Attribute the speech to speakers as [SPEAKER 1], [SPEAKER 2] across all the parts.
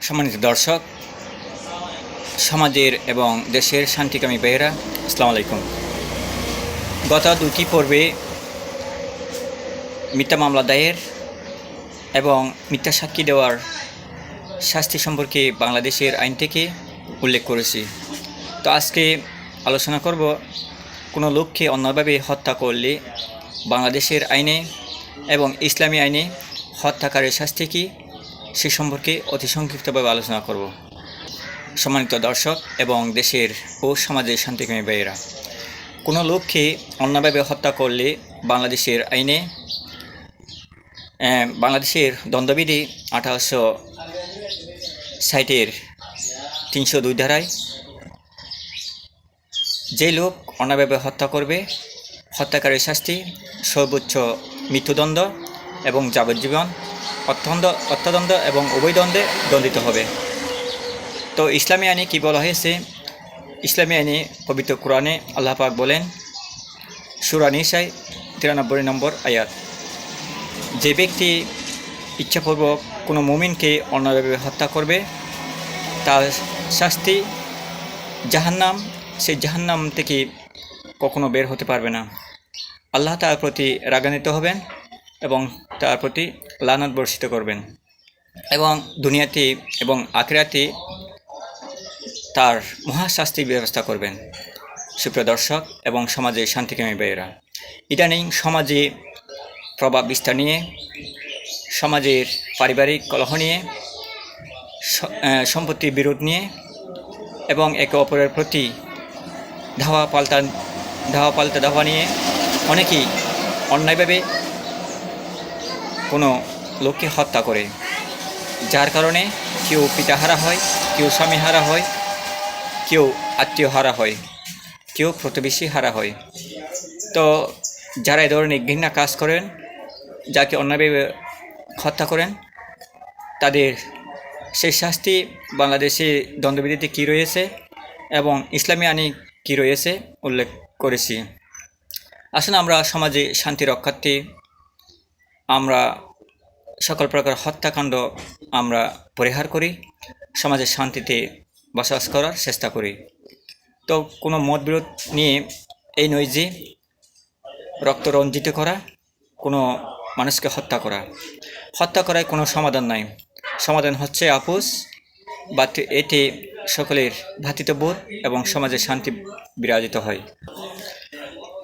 [SPEAKER 1] সম্মানিত দর্শক, সমাজের এবং দেশের শান্তিকামী ভাইয়েরা, আসসালামু আলাইকুম। গত দুটি পর্বে মিথ্যা মামলা দায়ের এবং মিথ্যা সাক্ষী দেওয়ার শাস্তি সম্পর্কে বাংলাদেশের আইন থেকে উল্লেখ করেছি। তো আজকে আলোচনা করব কোনো লোককে অন্যভাবে হত্যা করলে বাংলাদেশের আইনে এবং ইসলামী আইনে হত্যাকারীর শাস্তি কী সে সম্পর্কে অতি সংক্ষিপ্তভাবে আলোচনা করব। সম্মানিত দর্শক এবং দেশের ও সমাজের শান্তিকামী ভাইয়েরা, কোনো লোককে অন্যভাবে হত্যা করলে বাংলাদেশের আইনে বাংলাদেশের দণ্ডবিধি 1860-এর 302 ধারায় যে লোক অন্যভাবে হত্যা করবে হত্যাকারীর শাস্তি সর্বোচ্চ মৃত্যুদণ্ড এবং যাবজ্জীবন, অর্থদণ্ড এবং উভয় দণ্ডে দণ্ডিত হবে। তো ইসলামী আইনে কী বলা হয়েছে? ইসলামী আইনে পবিত্র কোরআনে আল্লাহ পাক বলেন, সূরা নিসায় 93 নম্বর আয়াত, যে ব্যক্তি ইচ্ছাপূর্বক কোনো মুমিনকে অন্যভাবে হত্যা করবে তার শাস্তি জাহান্নাম, সেই জাহান্নাম থেকে কখনো বের হতে পারবে না। আল্লাহ তার প্রতি রাগান্বিত হবেন এবং তার প্রতি লানত বর্ষিত করবেন এবং দুনিয়াতে এবং আখিরাতে তার মহাশাস্তির ব্যবস্থা করবেন। সুপ্রিয় দর্শক এবং সমাজের শান্তিকামী ভাইয়েরা, ইদানিং সমাজে প্রভাব বিস্তার নিয়ে, সমাজের পারিবারিক কলহ নিয়ে, সম্পত্তির বিরোধ নিয়ে এবং একে অপরের প্রতি ধাওয়া পাল্টা নিয়ে অনেকেই অন্যায়ভাবে কোনো লোককে হত্যা করে, যার কারণে কেউ পিতাহারা হয়, কেউ স্বামী হারা হয়, কেউ আত্মীয় হারা হয়, কেউ প্রতিবেশী হারা হয়। তো যারা এ ধরনের ঘৃণা কাজ করেন, যাকে অন্যভাবে হত্যা করেন, তাদের সেই শাস্তি বাংলাদেশে দণ্ডবিধিতে কী রয়েছে এবং ইসলামী আইনে কী রয়েছে উল্লেখ করেছি। আসলে আমরা সমাজে শান্তি রক্ষার্থে আমরা সকল প্রকার হত্যাকাণ্ড আমরা পরিহার করি, সমাজের শান্তিতে বসবাস করার চেষ্টা করি। তো কোনো মতবিরোধ নিয়ে এই নয় যে রক্ত রঞ্জিত করা, কোনো মানুষকে হত্যা করায় কোনো সমাধান নাই। সমাধান হচ্ছে আপোষ, বা এতে সকলের ভ্রাতৃত্ববোধ এবং সমাজের শান্তি বিরাজিত হয়।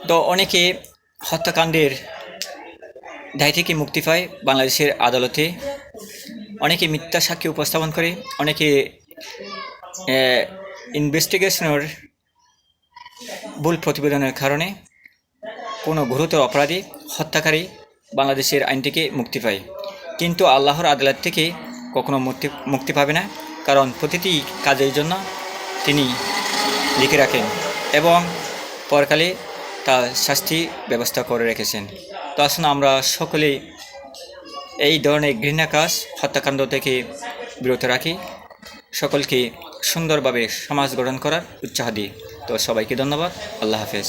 [SPEAKER 1] তো অনেকে হত্যাকাণ্ডের দায় থেকে মুক্তি পায় বাংলাদেশের আদালতে, অনেকে মিথ্যা সাক্ষী উপস্থাপন করে, অনেকে ইনভেস্টিগেশনের ভুল প্রতিবেদনের কারণে কোনো গুরুতর অপরাধী হত্যাকারী বাংলাদেশের আইন থেকে মুক্তি পায়। কিন্তু আল্লাহর আদালত থেকে কখনো মুক্তি পাবে না, কারণ প্রতিটি কাজের জন্য তিনি লিখে রাখেন এবং পরকালে তার শাস্তি ব্যবস্থা করে রেখেছেন। তো আসলে আমরা সকলেই এই ধরনের ঘৃণা কাজ, হত্যাকাণ্ড থেকে বিরত রাখি, সকলকে সুন্দরভাবে সমাজ গঠন করার উৎসাহ দিই। তো সবাইকে ধন্যবাদ। আল্লাহ হাফেজ।